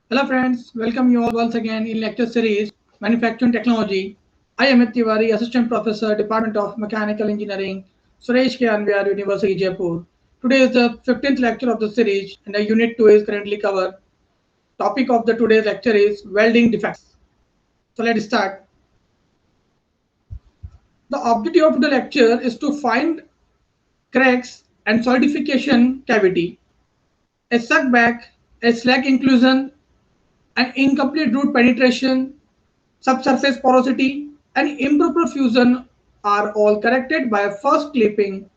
Hello friends, welcome you all once again in lecture series Manufacturing Technology. I am Amit Tiwari, Assistant Professor, Department of Mechanical Engineering, Suresh K. Anwar, University, Jaipur. Today is the 15th lecture of the series and the unit 2 is currently covered. Topic of the today's lecture is welding defects. So let's start. The objective of the lecture is to find cracks and solidification cavity, a suckback, a slack inclusion, an incomplete root penetration, subsurface porosity, and improper fusion are all corrected by first clipping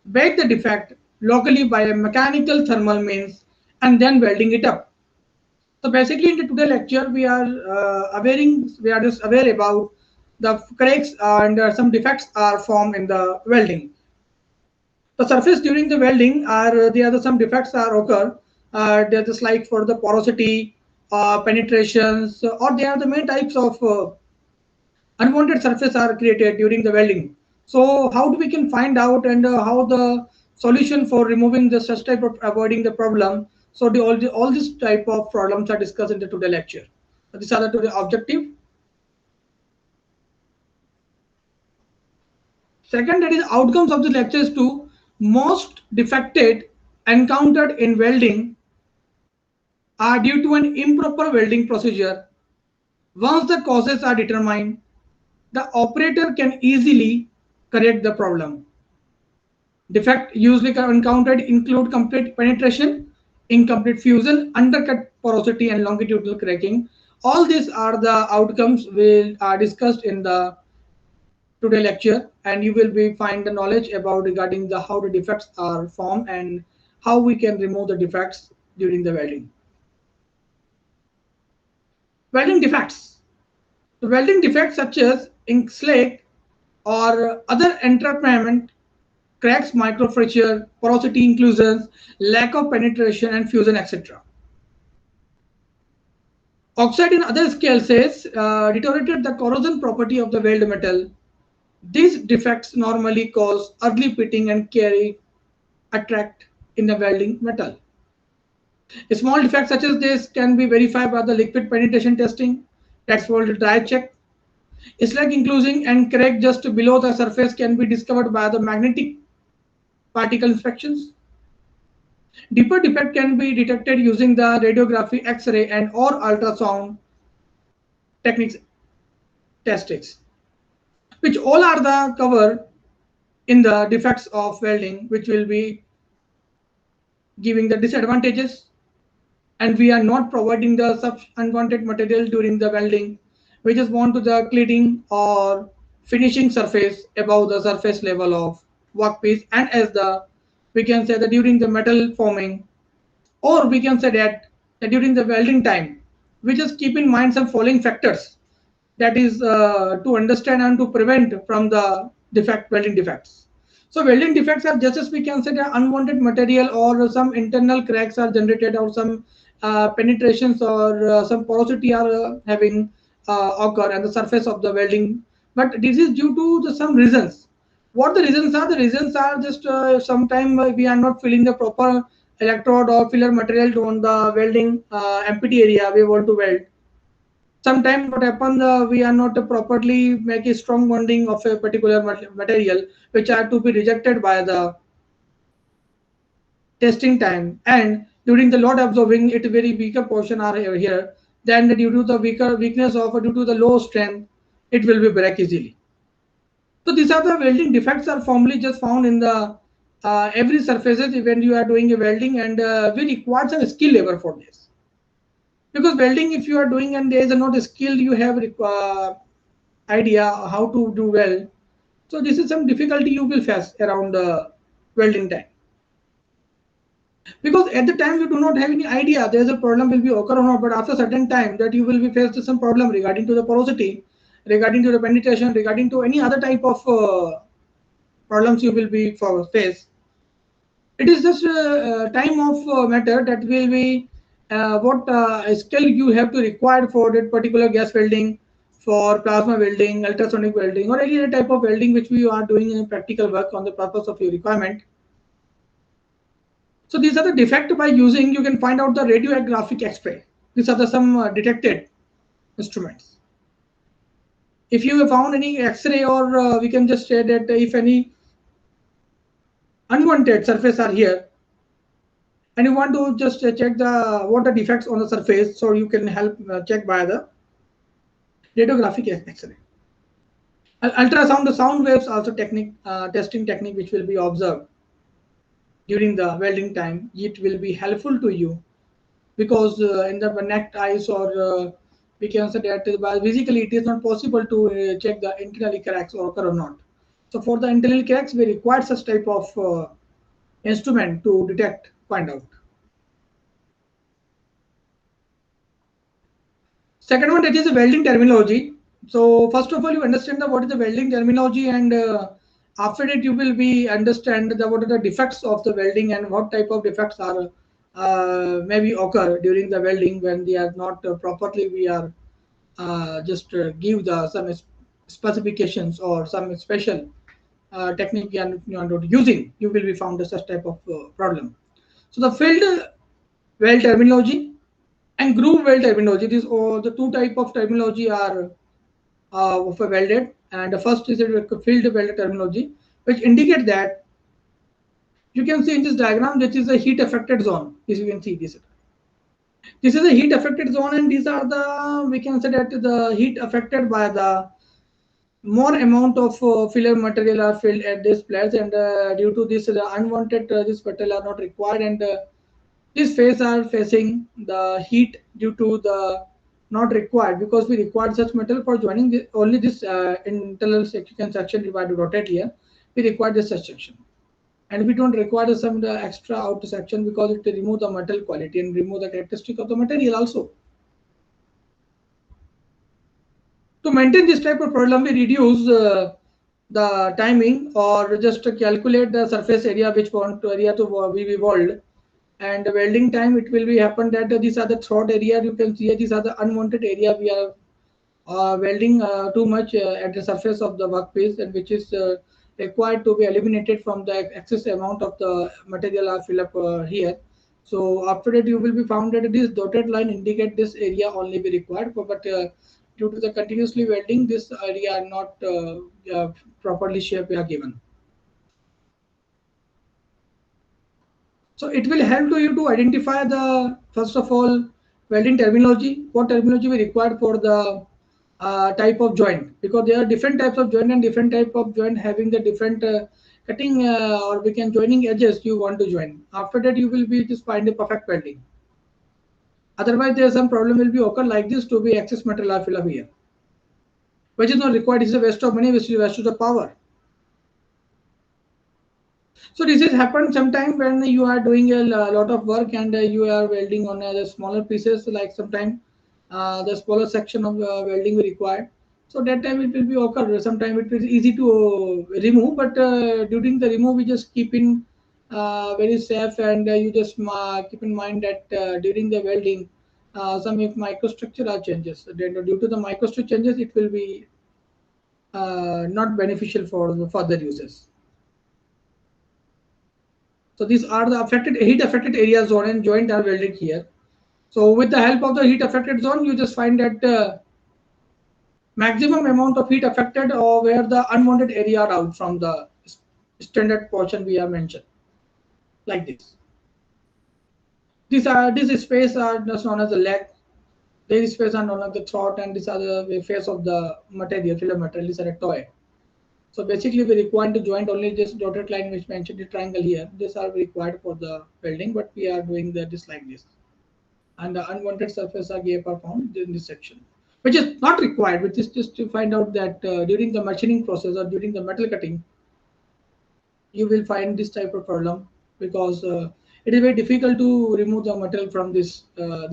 back the defect locally by a mechanical thermal means and then welding it up. So basically in the today lecture we are just aware about the cracks and some defects are formed in the welding. The surface during the welding are there are some defects are occur. They're just like for the porosity, penetrations, or they are the main types of unwanted surface are created during the welding. So how do we can find out and how the solution for removing the such type of avoiding the problem. So all this type of problems are discussed in the today lecture. So these are the today objective. Second, that is outcomes of the lectures to most defected encountered in welding are due to an improper welding procedure. Once the causes are determined, the operator can easily correct the problem. Defect usually encountered include complete penetration, incomplete fusion, undercut porosity, and longitudinal cracking. All these are the outcomes we are discussed in the today lecture, and you will be find the knowledge about regarding the how the defects are formed and how we can remove the defects during the welding. Welding defects. The welding defects such as ink slack or other entrapment cracks, microfracture, porosity inclusions, lack of penetration and fusion, etc. Oxide in other cases deteriorated the corrosion property of the weld metal. These defects normally cause early pitting and carry attract in the welding metal. A small defects such as this can be verified by the liquid penetration testing. That's called dry check. Slag inclusion and crack just below the surface can be discovered by the magnetic particle inspections. Deeper defect can be detected using the radiography, X-ray, and or ultrasound techniques tests, which all are the cover in the defects of welding, which will be giving the disadvantages, and we are not providing the unwanted material during the welding. We just want to the cladding or finishing surface above the surface level of workpiece, and as the we can say that during the metal forming, or we can say that during the welding time, we just keep in mind some following factors that is to understand and to prevent from the welding defects. So welding defects are just as we can say that unwanted material or some internal cracks are generated or some penetrations or some porosity are having occur at the surface of the welding. But this is due to some reasons. What the reasons are? The reasons are just sometimes we are not filling the proper electrode or filler material on the welding empty area we want to weld. Sometimes what happens, we are not properly make a strong bonding of a particular material, which are to be rejected by the testing time, and during the load absorbing it very weaker portion are here. Then due to the weakness of due to the low strength, it will be break easily. So these are the welding defects are formally just found in the every surfaces when you are doing a welding, and we require some skill labor for this. Because welding, if you are doing and there is not a skill you have idea how to do well, so this is some difficulty you will face around the welding time. Because at the time you do not have any idea there is a problem will be occur or not, but after certain time that you will be faced with some problem regarding to the porosity, regarding to the penetration, regarding to any other type of problems you will be face. It is just a time of matter that will be what skill you have to require for that particular gas welding, for plasma welding, ultrasonic welding, or any other type of welding which we are doing in practical work on the purpose of your requirement. So these are the defect by using, you can find out the radiographic X-ray. These are the some detected instruments. If you have found any X-ray, or we can just say that if any unwanted surface are here, and you want to just check the what the defects on the surface, so you can help check by the radiographic X-ray. Ultrasound, the sound waves also technique, testing technique, which will be observed during the welding time. It will be helpful to you because in the naked eyes, or we can say that by physically it is not possible to check the internal cracks or occur or not. So for the internal cracks, we require such type of instrument to detect, find out. Second one, that is a welding terminology. So first of all, you understand the what is the welding terminology, and after that you will be understand the what are the defects of the welding and what type of defects are maybe occur during the welding when they are not properly. We are just give the some specifications or some special technique you are not using. You will be found such type of problem. So the field weld terminology and groove weld terminology. These all the two type of terminology are of a welded, and the first is a field weld terminology, which indicate that you can see in this diagram, this is a heat affected zone. As you can see this. This is a heat affected zone, and these are the, we can say that the heat affected by the more amount of filler material are filled at this place, and due to this the unwanted this material are not required, and these phase are facing the heat due to the not required, because we required such metal for joining only this internal section divided rotate here. We require this such section, and we don't require some the extra outer section because it remove the metal quality and remove the characteristic of the material also. To maintain this type of problem, we reduce the timing, or just to calculate the surface area which want to area to be weld, and the welding time. It will be happen that these are the throat area. You can see these are the unwanted area we are welding too much at the surface of the workpiece, and which is required to be eliminated from the excess amount of the material are fill up here. So after that, you will be found that this dotted line indicate this area only be required for, but due to the continuously welding, this area are not properly shaped we are given. So it will help to you to identify the, first of all, welding terminology, what terminology we required for the type of joint, because there are different types of joint, and different type of joint having the different cutting or we can joining edges you want to join. After that, you will be just find a perfect welding. Otherwise, there is some problem will be occur like this to be excess material are fill up here, which is not required. It's a waste of money, which is a waste of the power. So this has happened sometime when you are doing a lot of work, and you are welding on the smaller pieces, like sometime the smaller section of welding required. So that time it will be occur. Sometimes it is easy to remove, but during the remove we just keep in very safe, and you just keep in mind that during the welding some if microstructure are changes. Then due to the microstructure changes, it will be not beneficial for the further uses. So these are the affected heat affected areas zone and joint are welded here. So with the help of the heat affected zone, you just find that maximum amount of heat affected, or where the unwanted area are out from the standard portion we have mentioned, like this. This space are just known as the leg. These space are known as the throat, and these are the face of the material, filler material. These are a toy. So basically, we require to joint only this dotted line which mentioned the triangle here. These are required for the welding, but we are doing this like this. And the unwanted surface are gap are found in this section, which is not required, which is just to find out that during the machining process or during the metal cutting, you will find this type of problem, because it is very difficult to remove the metal from this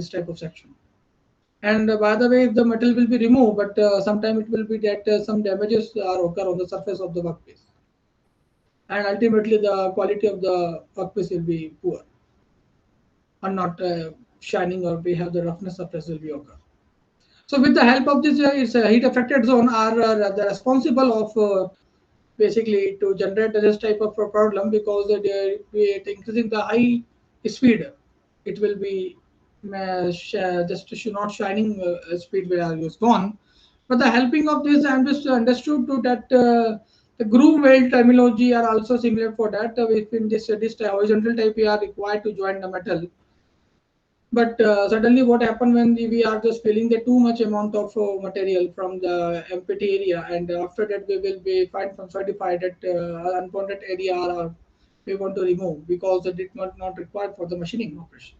type of section. And by the way, if the metal will be removed, but sometime it will be that some damages are occur on the surface of the workpiece, and ultimately the quality of the workpiece will be poor, or not shining, or we have the roughness surface will be occur. So with the help of this, it's a heat affected zone are the responsible of basically to generate this type of problem, because increasing the high speed, it will be just not shining speed where is gone. But the helping of this, I'm just understood to that the groove weld terminology are also similar for that. Within this horizontal type, we are required to join the metal. But suddenly, what happened when we are just filling the too much amount of material from the empty area, and after that we will be find some certified that unwanted area we want to remove because it is not required for the machining operation.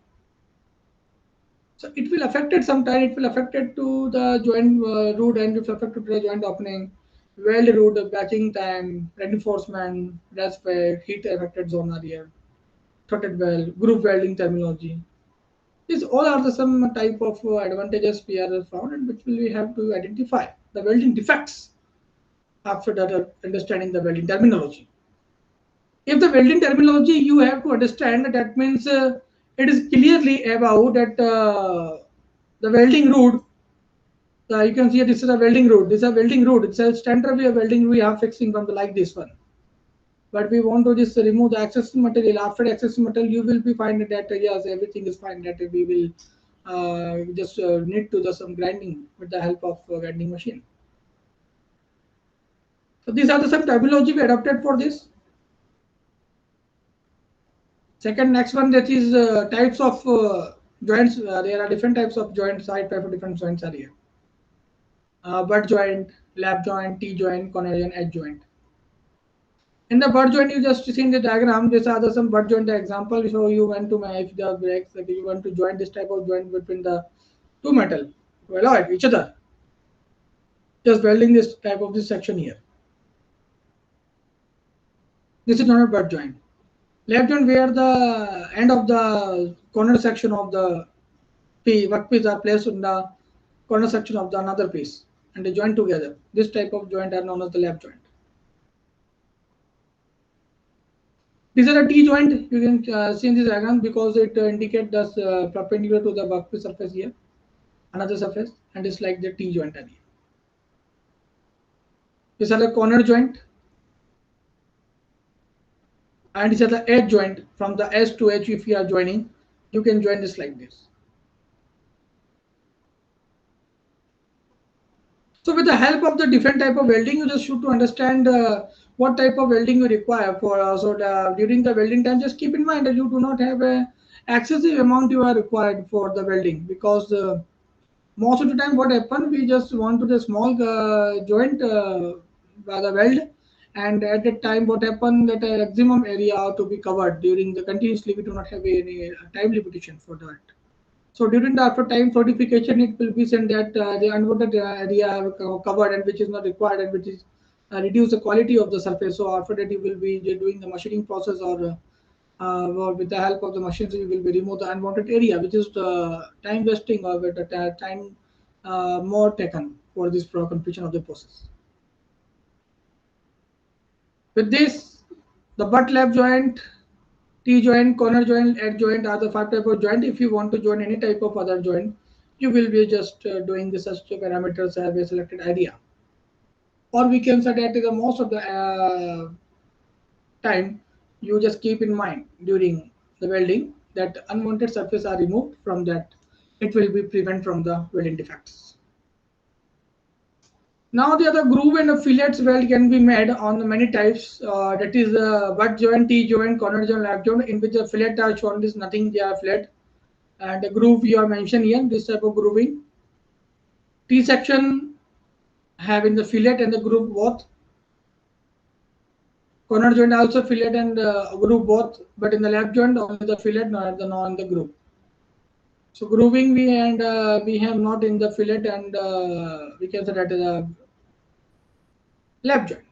So it will affect it sometime. It will affect it to the joint root and it's affected to the joint opening, weld root, batching time, reinforcement, respect, heat affected zone area, threaded weld, group welding terminology. These all are the some type of advantages we are found and which will we have to identify the welding defects after that understanding the welding terminology. If the welding terminology you have to understand that means it is clearly about that the welding root. You can see this is a welding root. This is a welding root. It's a standard way of welding we are fixing from the like this one. But we want to just remove the excess material. After excess material, you will be finding that yes, everything is fine. That we will just need to do some grinding with the help of grinding machine. So these are the some terminology we adopted for this. Second, next one that is types of joints. There are different types of joints. Side type of different joints are here. Butt joint, lap joint, T joint, corner joint, edge joint. In the butt joint, you just see in the diagram, these are the some butt joint example. So you want to if the brakes, like you want to join this type of joint between the two metal to allow each other. Just welding this type of this section here. This is not a butt joint. Left joint where the end of the corner section of the workpiece are placed in the corner section of the another piece and they join together. This type of joint are known as the lap joint. These are a T joint. You can see in this diagram because it indicates the perpendicular to the workpiece surface here, another surface, and it's like the T joint area. These are the corner joint, and these are the edge joint. From the S to H, if you are joining, you can join this like this. So with the help of the different type of welding, you just should to understand what type of welding you require for. During the welding time, just keep in mind that you do not have a excessive amount you are required for the welding because most of the time what happen we just want to the small joint by the weld and at that time what happened that a maximum area to be covered during the continuously we do not have any time limitation for that. So during the after time certification, it will be sent that the unwanted area covered and which is not required and which is reduce the quality of the surface. So after that, you will be doing the machining process or with the help of the machines, you will be remove the unwanted area, which is the time wasting or with the time more taken for this completion of the process. With this, the butt lap joint, T joint, corner joint, edge joint are the 5 type of joint. If you want to join any type of other joint, you will be just doing the such parameters have a selected area. Or we can say that the most of the time, you just keep in mind during the welding that unwanted surface are removed from that. It will be prevent from the welding defects. Now the other groove and a fillets weld can be made on many types. That is butt joint, T joint, corner joint, lap joint. In which the fillet are shown is nothing. They are flat, and the groove you are mentioned here. This type of grooving. T section having the fillet and the groove both. Corner joint also fillet and groove both, but in the lap joint only the fillet, not the groove. So grooving we have not in the fillet and we can say that is a lap joint.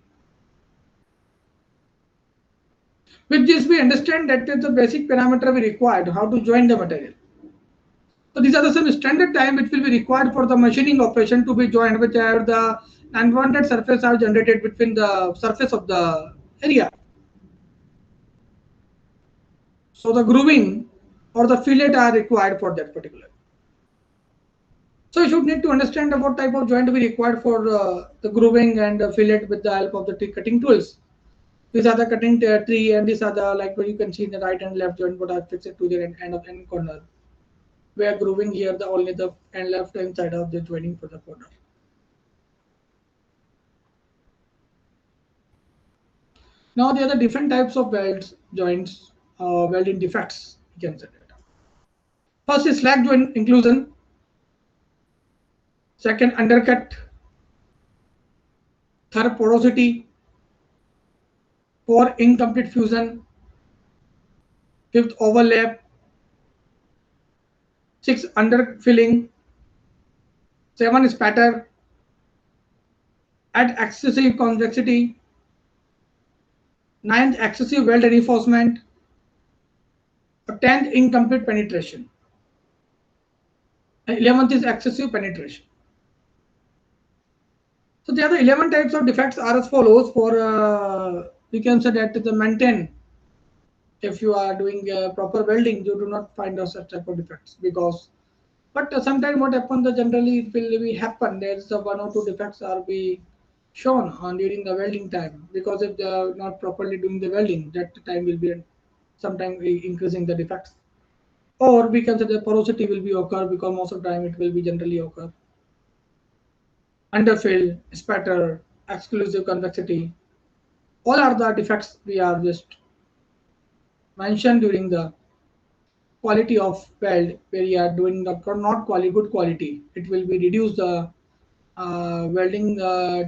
With this, we understand that is the basic parameter we required, how to join the material. So these are the some standard time which will be required for the machining operation to be joined, which are the unwanted surface are generated between the surface of the area. So the grooving or the fillet are required for that particular. So you should need to understand what type of joint we required for the grooving and fillet with the help of the cutting tools. These are the cutting tree and these are the like where you can see in the right and left joint what are fixed to the end of end corner. we are grooving here the only the and left hand side of the joining for the border. Now there are the different types of welds, joints, welding defects. You can say that. First is slack joint inclusion. Second, undercut. Third, porosity. Fourth, incomplete fusion. Fifth, overlap. Sixth, underfilling. Seven, spatter. At excessive convexity. Ninth, excessive weld reinforcement. 10th, incomplete penetration. And 11th is excessive penetration. So there are the 11 types of defects are as follows. For you can say that the maintain. If you are doing proper welding, you do not find such type of defects because. But sometimes what happens, generally it will be happen. There's one or two defects are be shown on during the welding time because if they are not properly doing the welding, that time will be sometime increasing the defects. Or we can say the porosity will be occur because most of the time it will be generally occur. Underfill, spatter, exclusive convexity, all are the defects we are just mentioned during the quality of weld where you are doing the not quality good quality. It will be reduce the welding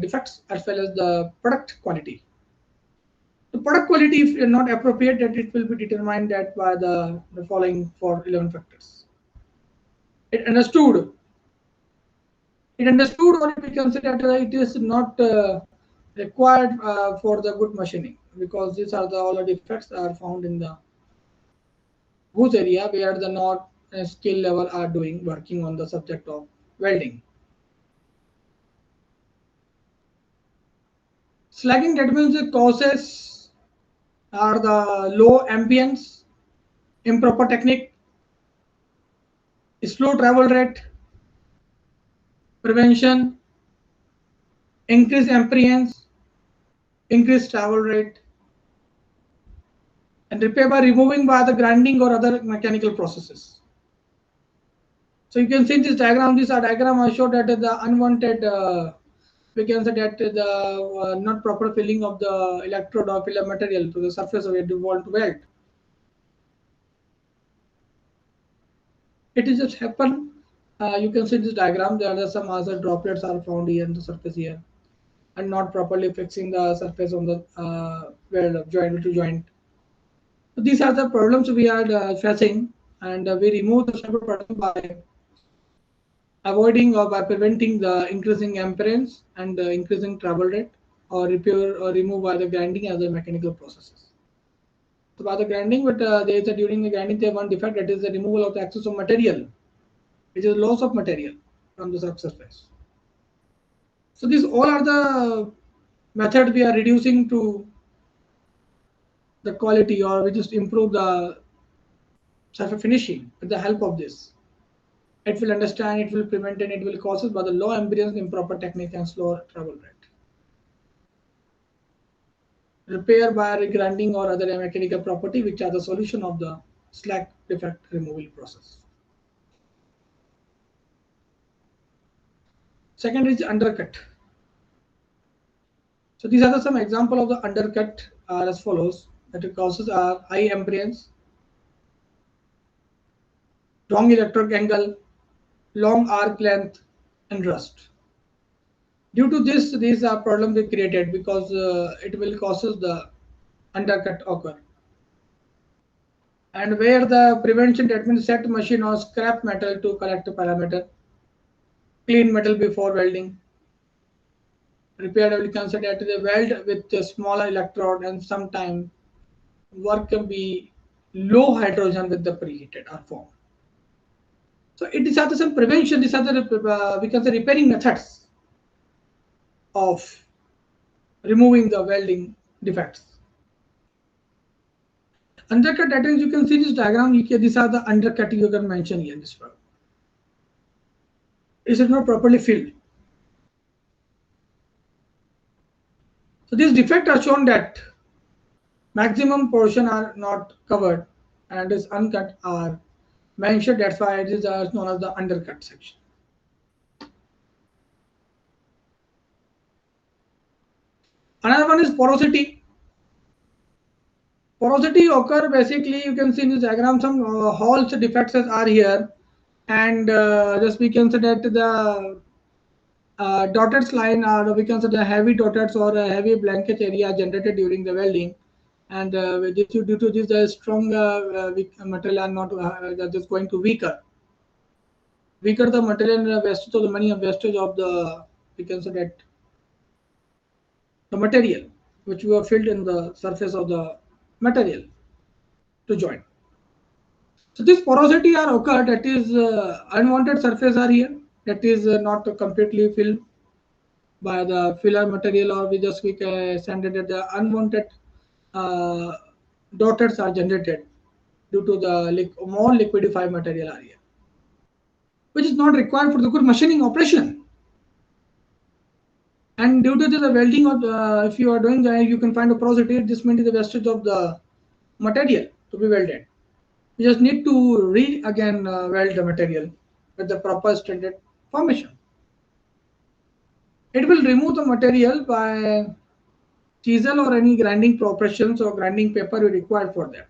defects as well as the product quality. The product quality, if not appropriate, that it will be determined that by the following for 11 factors. It understood. It understood, or we consider that it is not required for the good machining because these are the all the defects are found in the whose area where the not skill level are doing working on the subject of welding. Slagging, that means the causes are the low ambience, improper technique, slow travel rate, prevention, increased appearance, increased travel rate, and repair by removing by the grinding or other mechanical processes. So you can see this diagram. This diagram I showed that the unwanted, we can say that the not proper filling of the electrode or filler material to the surface where you want to weld. It is just happen. You can see this diagram. There are some other droplets are found here in the surface here, and not properly fixing the surface on the weld joint to joint. So these are the problems we are facing, and we remove the sample problem by avoiding or by preventing the increasing amperance and increasing travel rate, or repair or remove by the grinding as the mechanical processes. So by the grinding, but there is a during the grinding there one defect, that is the removal of the excess of material, which is loss of material from the surface. So these all are the methods we are reducing to the quality, or we just improve the surface finishing with the help of this. It will understand, it will prevent, and it will cause by the low amperance, improper technique, and slow travel rate. Repair by regrinding or other mechanical property, which are the solution of the slack defect removal process. Second is undercut. So these are some example of the undercut are as follows. That it causes are high amperance, wrong electric angle, long arc length, and rust. Due to this, these are problems they created because it will causes the undercut occur. And where the prevention, that means set machine or scrap metal to collect a parameter, clean metal before welding, repair we can say that the weld with a smaller electrode, and sometime work can be low hydrogen with the preheated or form. So it is some prevention. These are the we can say repairing methods of removing the welding defects. Undercut, that is, you can see this diagram. These are the undercut you can mention here in this one. Is it not properly filled? So these defects are shown that maximum portion are not covered and is uncut are mentioned. That's why it is known as the undercut section. Another one is porosity. Porosity occur basically, you can see in this diagram some holes defects are here, and just we can say that the dotted line, or we can say the heavy dotted or a heavy blanket area generated during the welding, and due to this the strong material are not just going to weaker the material wastage of the money of wastage of the, we can say that, the material which we have filled in the surface of the material to join. So this porosity are occurred, that is unwanted surface are here, that is not completely filled by the filler material, or we just send it that the unwanted uh, dots are generated due to the more liquidified material are here, which is not required for the good machining operation. And due to the welding, of if you are doing that, you can find a porosity. This means the wastage of the material to be welded. You just need to again weld the material with the proper standard formation. It will remove the material by chisel or any grinding operations or grinding paper you require for that.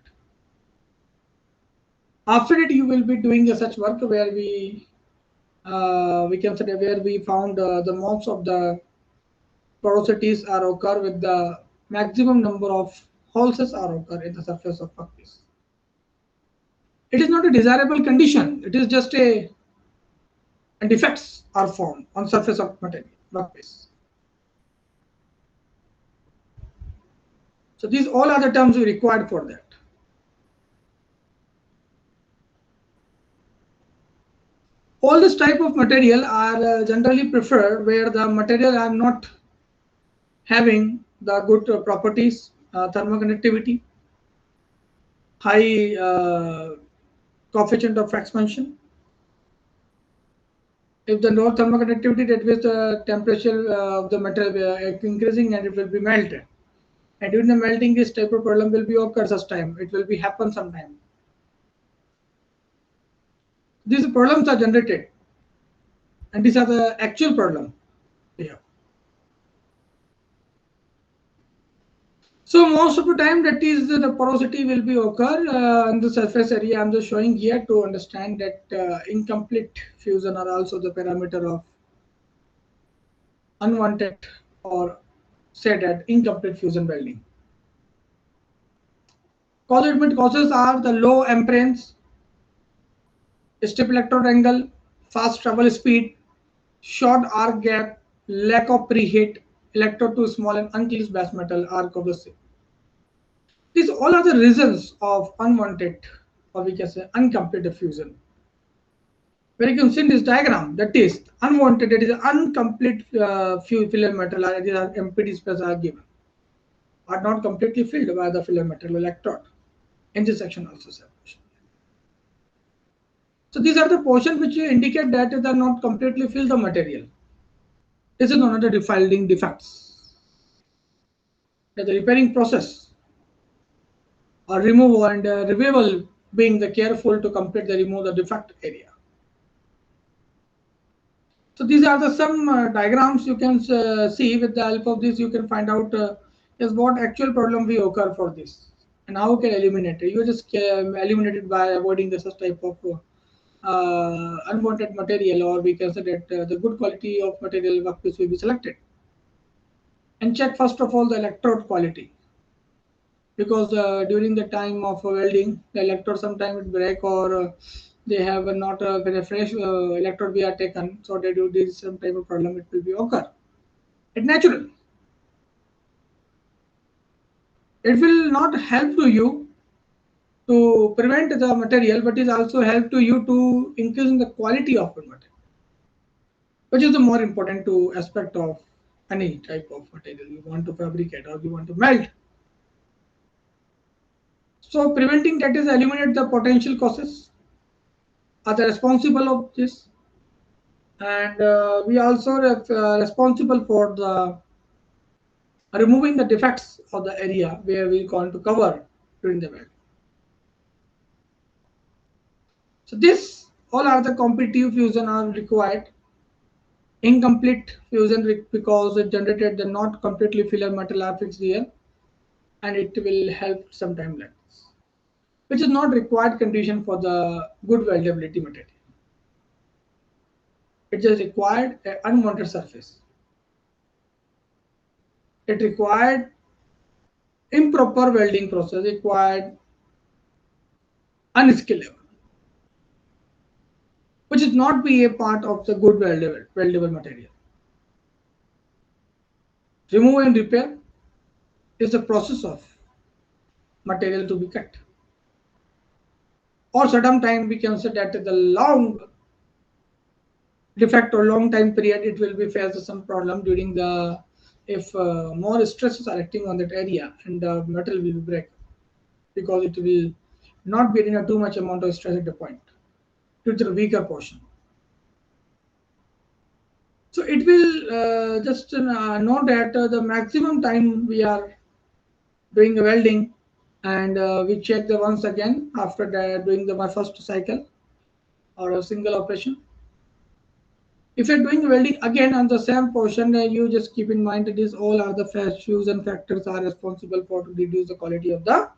After it, you will be doing such work where we can say where we found the most of the porosities are occur with the maximum number of holes are occur in the surface of workpiece. It is not a desirable condition. It is just a defects are formed on surface of material workpiece. So these all are the terms we required for that. All this type of material are generally preferred where the material are not having the good properties, thermoconductivity, high coefficient of expansion. If the low thermoconductivity, that means the temperature of the material increasing and it will be melted. And during the melting, this type of problem will be occur such time. It will be happen sometime. These problems are generated, and these are the actual problem here. So most of the time, that is the porosity will be occur in the surface area. I'm just showing here to understand that incomplete fusion are also the parameter of unwanted, or say that incomplete fusion welding. Constituent causes are the low amperance, steep electrode angle, fast travel speed, short arc gap, lack of preheat, electrode too small, and unclean base metal arc of the same. These all are the reasons of unwanted, or we can say incomplete fusion. Where you can see in this diagram, that is unwanted, that is incomplete filler metal, or it is empty space are given, are not completely filled by the filler metal electrode. In this section also separation. So these are the portions which indicate that they are not completely filled the material. This is known as the defiling defects. The repairing process or removal and revival being the careful to complete the remove the defect area. So these are the some diagrams you can see. With the help of this, you can find out is what actual problem we occur for this and how you can eliminate it. You just eliminate it by avoiding the such type of unwanted material, or we can say that the good quality of material workpiece will be selected. And check first of all the electrode quality, because during the time of welding, the electrode sometimes it break, or they have not a very fresh electrode we are taken, so they do this some type of problem, it will be occur. It's natural. It will not help to you to prevent the material, but it also help to you to increase the quality of the material, which is the more important to aspect of any type of material you want to fabricate or you want to melt. So preventing, that is eliminate the potential causes are the responsible of this, and we also responsible for the removing the defects of the area where we going to cover during the weld. So this all are the competitive fusion are required. Incomplete fusion because it generated the not completely filler metal are fixed here, and it will help sometime like this, which is not required condition for the good weldability material. It just required an unwanted surface. It required improper welding process, required unskilled level, which is not be a part of the good weldable material. Remove and repair is the process of material to be cut. Or certain time we can say that the long defect or long time period it will be face some problem during the if more stresses are acting on that area and the metal will break because it will not be in a too much amount of stress at the point to the weaker portion. So it will just know that the maximum time we are doing the welding, and we check the once again after doing the my first cycle or a single operation. If you're doing welding again on the same portion, you just keep in mind that these all are the fusion factors are responsible for to reduce the quality of the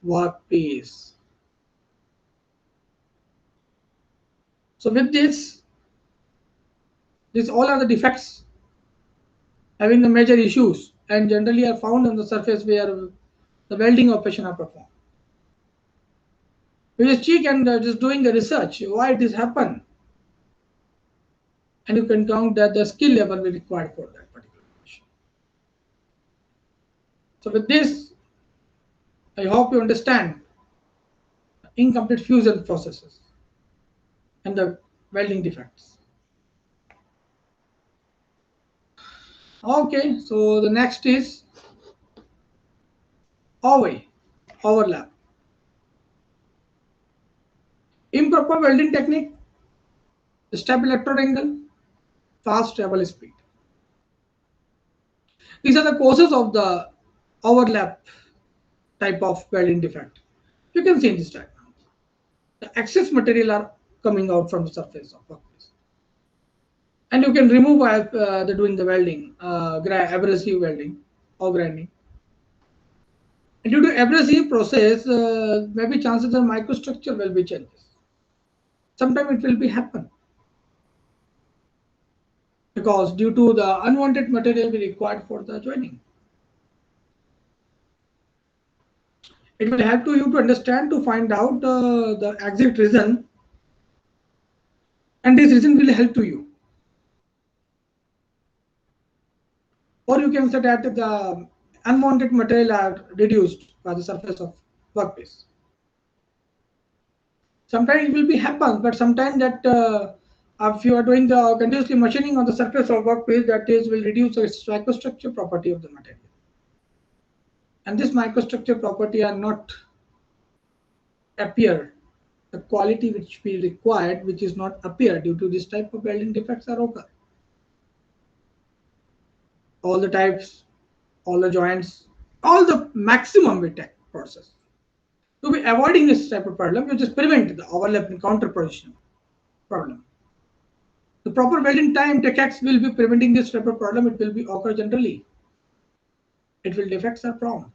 workpiece. So with this, these all are the defects having the major issues and generally are found on the surface where the welding operation are performed. You just check and just doing the research why it is happen, and you can count that the skill level will required for that particular operation. So with this, I hope you understand incomplete fusion processes and the welding defects. Okay, so the next is OVE, overlap. Improper welding technique, step electrode angle, fast travel speed. These are the causes of the overlap type of welding defect. You can see in this diagram. The excess material are coming out from the surface of workpiece. And you can remove the doing the welding, abrasive welding or grinding. And due to abrasive process, maybe chances of microstructure will be changes. Sometimes it will be happen because due to the unwanted material we required for the joining. It will help to you to understand to find out the exact reason, and this reason will help to you. Or you can say that the unwanted material are reduced by the surface of workpiece. Sometimes it will be happen, but sometimes that if you are doing the continuously machining on the surface of workpiece, that is will reduce the microstructure property of the material. And this microstructure property are not appear the quality which we required, which is not appear due to this type of welding defects are occur. All the types, all the joints, all the maximum we take process. To be avoiding this type of problem, you just prevent the overlapping counterposition problem. The proper welding time techniques will be preventing this type of problem. It will be occur generally. It will defects are prone.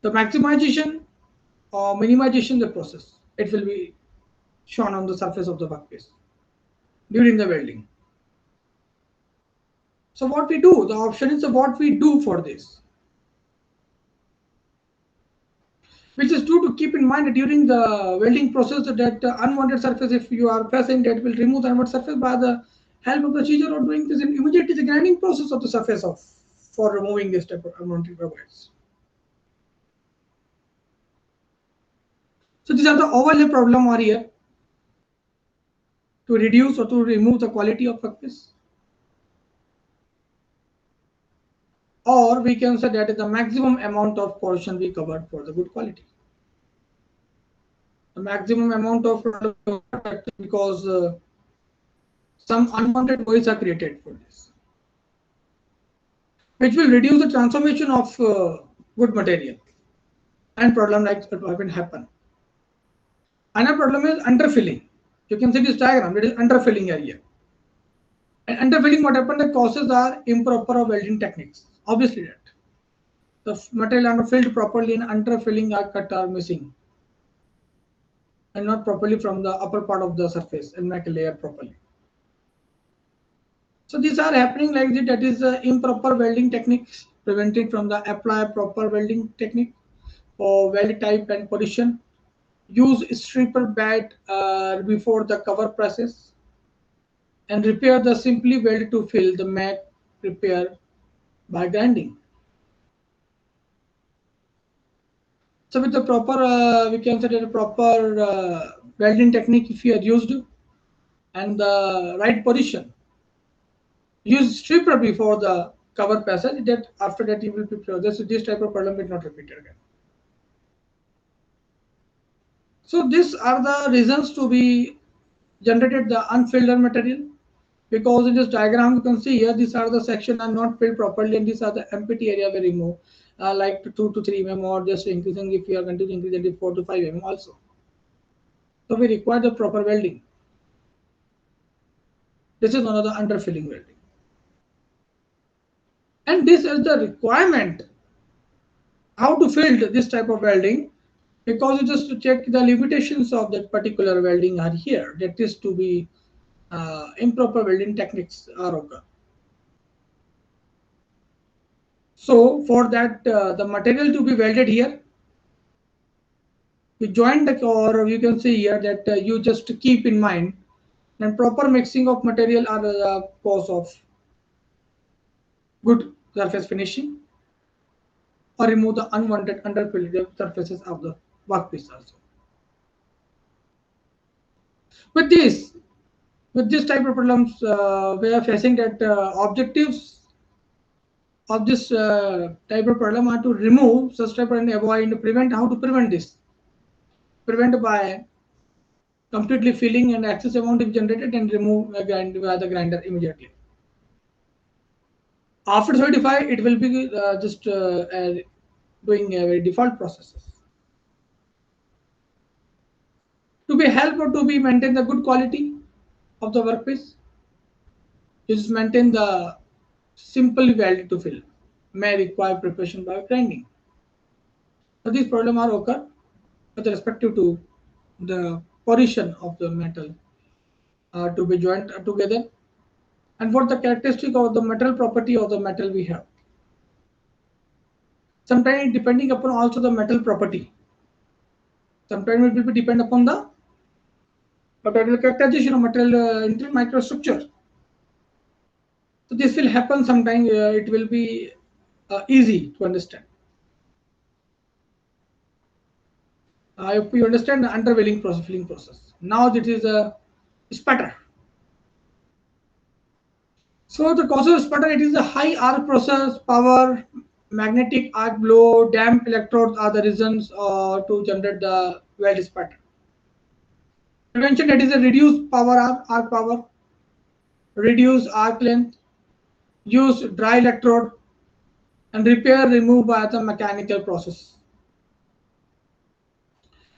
The maximization or minimization the process. It will be shown on the surface of the workpiece during the welding. So what we do, the option is what we do for this, which is to keep in mind that during the welding process that unwanted surface, if you are facing that will remove the unwanted surface by the help of the chisel or doing this immediately the grinding process of the surface of for removing this type of unwanted wires. So these are the overlay problem are here to reduce or to remove the quality of workpiece. Or we can say that is the maximum amount of portion we covered for the good quality. The maximum amount of because some unwanted voids are created for this, which will reduce the transformation of good material and problem like that will happen. Another problem is underfilling. You can see this diagram, it is underfilling area. And underfilling, what happened, the causes are improper welding techniques. Obviously that. The material are not filled properly and underfilling are cut or missing. And not properly from the upper part of the surface and make a layer properly. So these are happening like this, that is improper welding techniques prevented from the apply proper welding technique or weld type and position. Use stripper bed before the cover process and repair the simply weld to fill the mat repair by grinding. So with the proper, we can say that a proper welding technique if you are used and the right position, use stripper before the cover passage, that after that you will be clear. This type of problem will not repeat again. So these are the reasons to be generated the unfilled material, because in this diagram you can see here these are the section are not filled properly and these are the empty area we remove, like 2 to 3 mm or just increasing if you are going to increase it 4 to 5 mm also. So we require the proper welding. This is one of the underfilling welding. And this is the requirement how to fill this type of welding, because you just to check the limitations of that particular welding are here, that is to be improper welding techniques are occur. So for that the material to be welded here, you join the, or you can see here that you just keep in mind and proper mixing of material are the cause of good surface finishing or remove the unwanted underfilled surfaces of the workpiece also. With this, with this type of problems, we are facing that objectives of this type of problem are to remove such type and avoid, prevent. How to prevent this? Prevent by completely filling and excess amount is generated and remove the grinder immediately. After 35, it will be just doing a default processes. To be help or to be maintain the good quality of the workpiece, just maintain the simple weld to fill may require preparation by grinding. So these problems are occur with respect to the position of the metal to be joined together and what the characteristic of the metal property of the metal we have. Sometimes depending upon also the metal property. Sometimes it will be depend upon the material characterization of material internal microstructure. So this will happen sometime. It will be easy to understand. If you understand the underfilling process, filling process. Now this is a sputter. So the cause of sputter, it is a high arc process power, magnetic arc blow, damp electrodes are the reasons to generate the weld sputter. Prevention, that is a reduced power arc power, reduce arc length, use dry electrode, and repair remove by the mechanical process.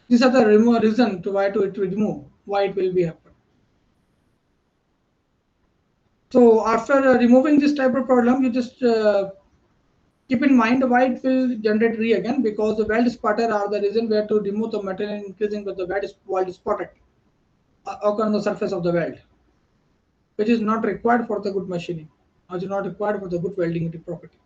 These are the reason to why to it remove, why it will be happen. So after removing this type of problem, you just keep in mind why it will generate re again, because the weld sputter are the reason where to remove the material increasing with the weld spotted occur on the surface of the weld, which is not required for the good machining, or is not required for the good welding property.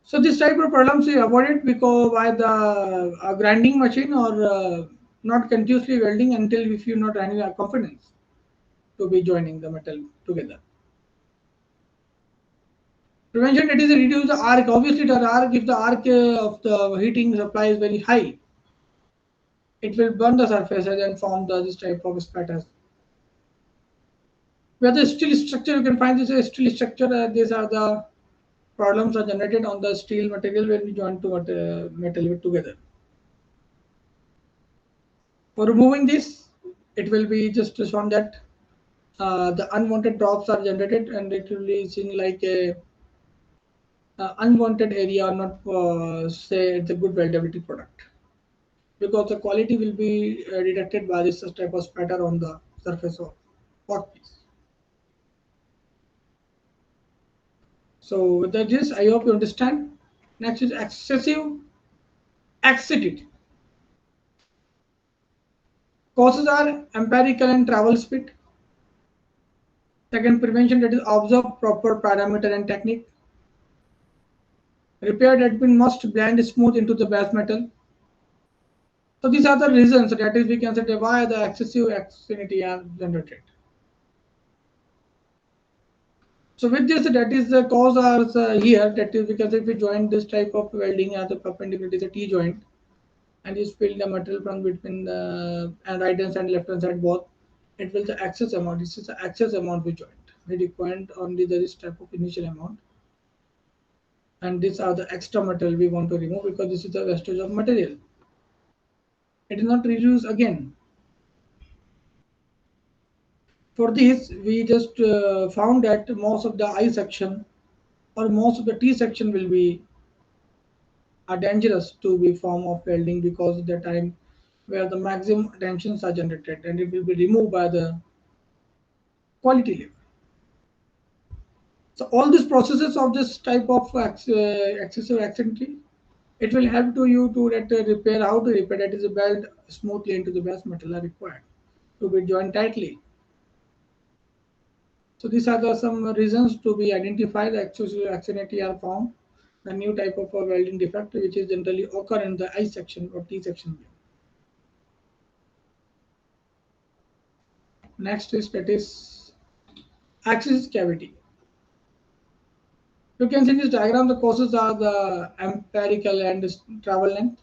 So this type of problems we avoid it because by the grinding machine or not continuously welding until if you not having a confidence to be joining the metal together. Prevention, it is reduce the arc. Obviously, the arc, if the arc of the heating supply is very high, it will burn the surfaces and form this type of spatters. Where the steel structure, you can find this a steel structure. These are the problems are generated on the steel material when we join to metal together. For removing this, it will be just shown that the unwanted drops are generated and it will be seen like a unwanted area, not say it's a good weldability product. because the quality will be detected by this type of spatter on the surface of workpiece. So with this, I hope you understand. Next is excessive acidity. Causes are empirical and travel speed. Second, prevention, that is observe proper parameter and technique. Repair, that means must blend smooth into the base metal. So these are the reasons, that is we can say why the excessive acidity are generated. So with this, that is the cause are here, that is because if we join this type of welding as a perpendicular, it is a T joint, and you spill the material from between the right hand side and left hand side both, it will the excess amount. This is the excess amount we joined. We required only this type of initial amount, and these are the extra material we want to remove because this is the wastage of material. It is not reused again. For this, we just found that most of the I section or most of the T section will be are dangerous to be form of welding because the time where the maximum tensions are generated and it will be removed by the quality lever. So all these processes of this type of excessive accident, it will help to you to repair how to repair, that is weld smoothly into the base metal are required to be joined tightly. So these are some reasons to be identified. The excessive accident are found. The new type of a welding defect which is generally occur in the I section or T section. Next is that is axis cavity. You can see in this diagram the causes are the empirical and travel length.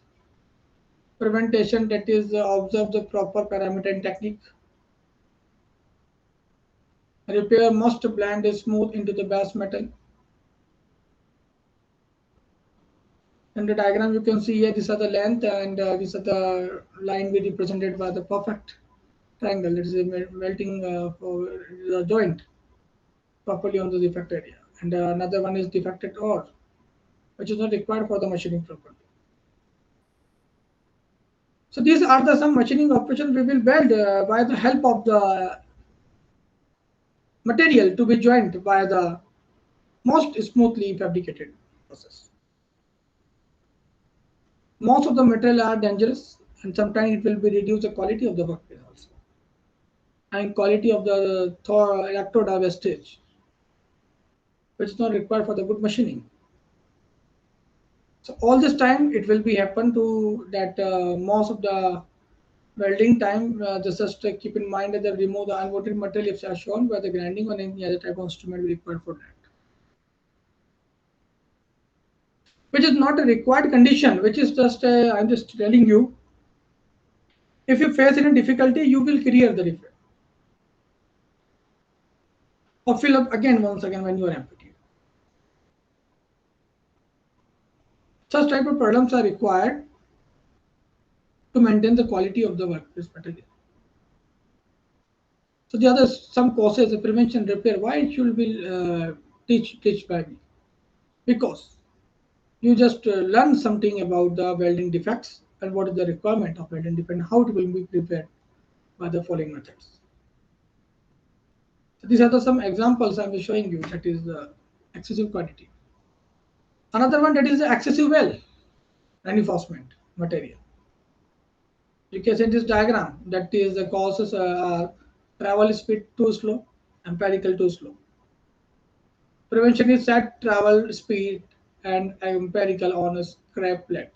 Prevention, that is observe the proper parameter and technique. Repair must blend smooth into the base metal. In the diagram you can see here these are the length and these are the line we represented by the perfect triangle. That is a melting for the joint properly on the defect area. And another one is defected ore, which is not required for the machining properly. So these are the some machining operations we will build by the help of the material to be joined by the most smoothly fabricated process. Most of the material are dangerous and sometimes it will be reduce the quality of the workpiece also and quality of the electrode wastage, which is not required for the good machining. So all this time it will be happen to that most of the welding time, just keep in mind that they remove the unwanted material if are shown by the grinding or any other type of instrument required for that. Which is not a required condition, which is just, I'm just telling you, if you face any difficulty, you will clear the defect or fill up again once again when you are empty. Such type of problems are required to maintain the quality of the workpiece material. So the other some courses, the prevention repair, why it should be teach by me? Because you just learn something about the welding defects and what is the requirement of welding defect and how it will be prepared by the following methods. So these are some examples I'm showing you, that is excessive quantity. Another one, that is the excessive well reinforcement material. You can see this diagram, that is the causes travel speed too slow, empirical too slow. Prevention is set travel speed and empirical on a scrap plate.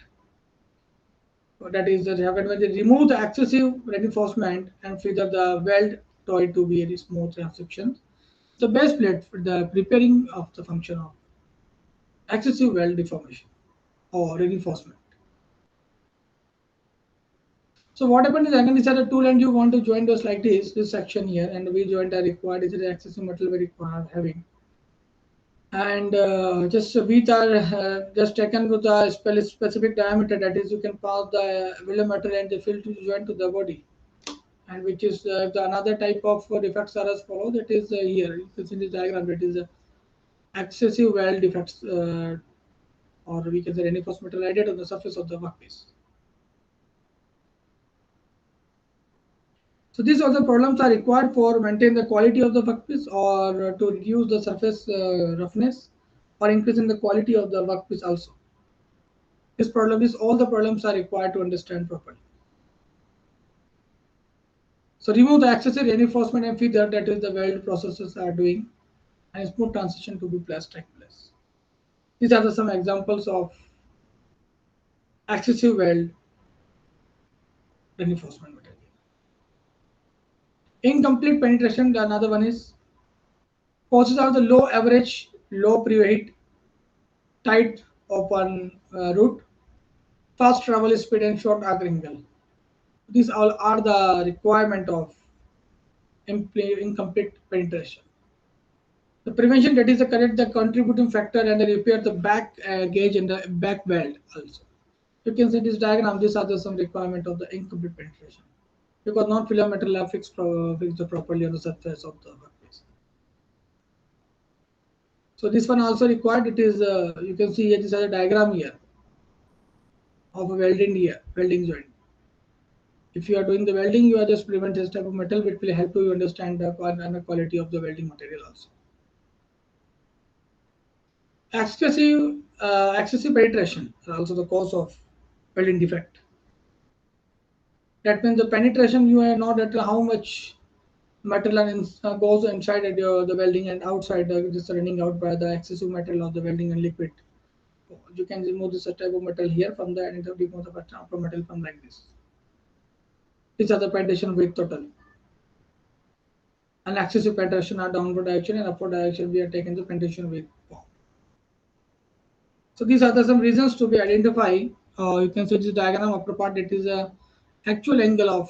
That is that happen when they remove the excessive reinforcement and feather the weld toy to be a smooth section. The base plate for the preparing of the function of excessive weld deformation or reinforcement. So what happened is again these are the tool and you want to join those like this section here, and we joined are required is the excessive metal we require having. And just beads are just taken with a specific diameter, that is you can pass the willow metal and the fill to join to the body, and which is the another type of defects are as follow, that is here you can see in this diagram, that is excessive weld defects or we can say reinforced metal added on the surface of the workpiece. So these other problems are required for maintain the quality of the workpiece or to reduce the surface roughness or increasing the quality of the workpiece also. This problem is all the problems are required to understand properly. So remove the excessive reinforcement and feeder that is the weld processes are doing and smooth transition to be plastic place. These are some examples of excessive weld reinforcement material. Incomplete penetration, the another one is causes are the low average, low preheat, tight open root, fast travel speed and short arc angle. These all are the requirement of incomplete penetration. The prevention that is the correct the contributing factor and the repair the back gauge and the back weld also. You can see this diagram. These are the some requirement of the incomplete penetration because non-filler metal are fixed properly on the surface of the workpiece. So this one also required. It is you can see here this is a diagram here of a welding joint. If you are doing the welding, you are just prevent this type of metal, which will help you understand the quality of the welding material also. Excessive penetration is also the cause of welding defect. That means the penetration you are not at how much metal goes inside the welding and outside just running out by the excessive metal of the welding and liquid. You can remove this type of metal here from the and remove the upper metal from like this. These are the penetration width total. And excessive penetration are downward direction and upward direction we are taking the penetration width. So these are some reasons to be identified. You can see this diagram upper part. It is a actual angle of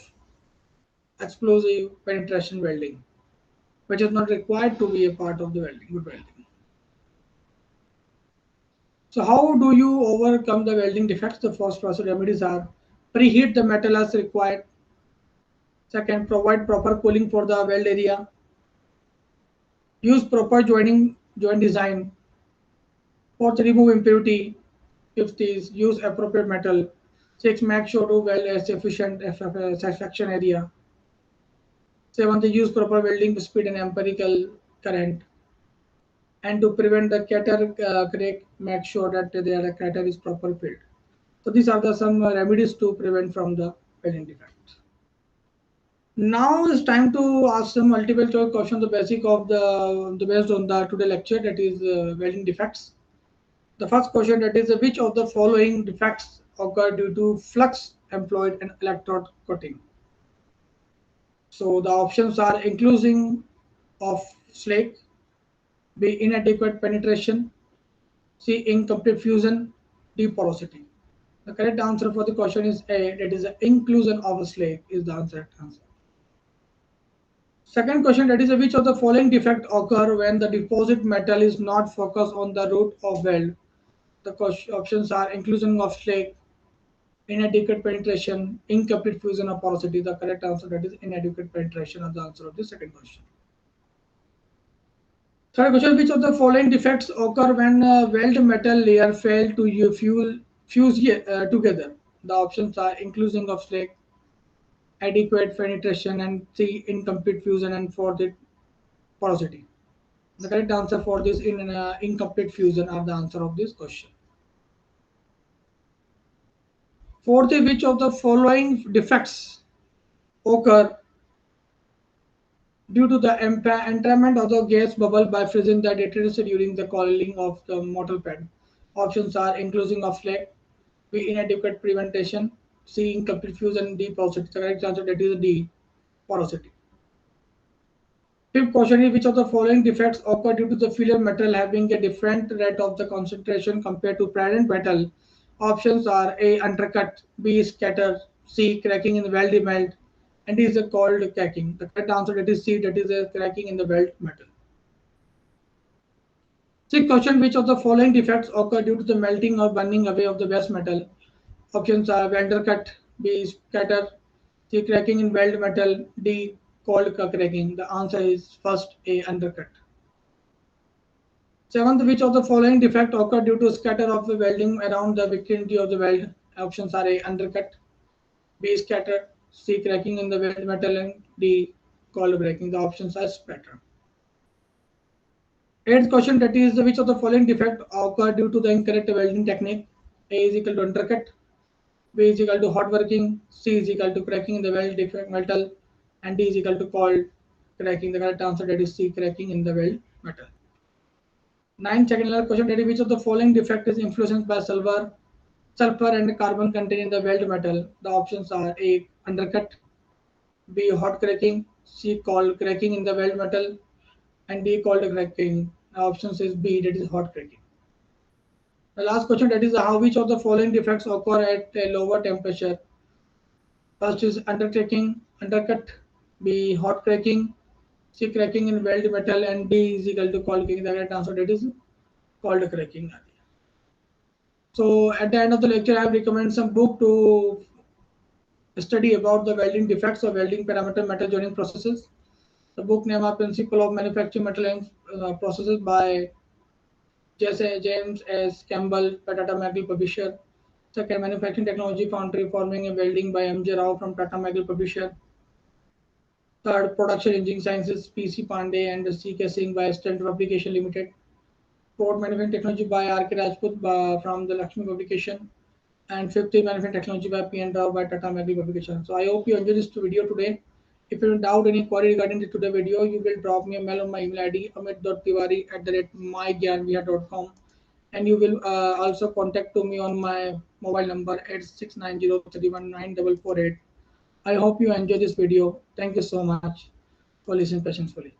explosive penetration welding, which is not required to be a part of the good welding. So how do you overcome the welding defects? The first process remedies are preheat the metal as required. Second, provide proper cooling for the weld area. Use proper joint design. Fourth, remove impurity. Fifth is use appropriate metal. Six, make sure to weld a sufficient satisfaction area. Seventh, use proper welding speed and empirical current. And to prevent the cutter crack, make sure that the cutter is proper filled. So these are some remedies to prevent from the welding defect. Now it's time to ask some multiple choice question, the basic of the based on the today lecture, that is welding defects. The first question, that is which of the following defects occur due to flux employed in electrode coating? So the options are inclusion of flake, B inadequate penetration, C incomplete fusion, D porosity. The correct answer for the question is A, that is the inclusion of a slave is the answer. Second question, that is which of the following defect occur when the deposit metal is not focused on the root of weld? The options are inclusion of flake, inadequate penetration, incomplete fusion or porosity. The correct answer, that is inadequate penetration, is the answer of the second question. Third question, which of the following defects occur when weld metal layer fail to fuse together? The options are inclusion of flake, adequate penetration, and C incomplete fusion, and fourth it porosity. The correct answer for this in incomplete fusion are the answer of this question. Fourth, which of the following defects occur due to the entrapment of the gas bubble by freezing the detritus during the cooling of the mortar pad? Options are inclusion of flake, B inadequate prevention, C incomplete fusion, D porosity. The correct answer, that is D porosity. Fifth question is which of the following defects occur due to the filler metal having a different rate of the concentration compared to parent metal? Options are A undercut, B scatter, C cracking in the weld melt, and D is called cracking. The correct answer, that is C, that is a cracking in the weld metal. Sixth question, which of the following defects occur due to the melting or burning away of the waste metal? Options are welder cut, B scatter, C cracking in weld metal, D cold cracking. The answer is first A undercut. Seventh, which of the following defect occur due to scatter of the welding around the vicinity of the weld? Options are A undercut, B scatter, C. Cracking in the weld metal, and D. Cold breaking. The options are splatter. Eighth question, that is which of the following defect occur due to the incorrect welding technique? A is equal to undercut, B is equal to hot working, C is equal to cracking in the weld defect metal, and D is equal to cold cracking. The correct answer, that is C, cracking in the weld metal. Ninth, second another question, that is which of the following defect is influenced by sulfur and carbon content in the weld metal? The options are A, undercut, B, hot cracking, C, cold cracking in the weld metal, and D, cold cracking. The options is B, that is hot cracking. The last question, that is how which of the following defects occur at a lower temperature? First is undercut, B, hot cracking, C, cracking in weld metal, and D is equal to cold cracking. The correct answer, that is cold cracking. So at the end of the lecture, I have recommended some book to study about the welding defects of welding parameter metal joining processes. The book name are Principle of Manufacturing Metal Processes by James S. Campbell, Tata Metal Publisher. Second, Manufacturing Technology Foundry Forming and Welding by M.J. Rao from Tata Metal Publisher. Third, Production Engineering Sciences, P.C. Pandey and C.K. Singh by Stanford Publication Limited. Fourth, Manufacturing Technology by R.K. Rajput from the Lakshmi Publication. And fifth, Manufacturing Technology by P.N. Rao by Tata Metal Publication. So I hope you enjoyed this video today. If you doubt any query regarding today's video, you will drop me a mail on my email ID amit.tiwari@mygyanviha.com, and you will also contact to me on my mobile number at 690319448. I hope you enjoy this video. Thank you so much for listening patiently.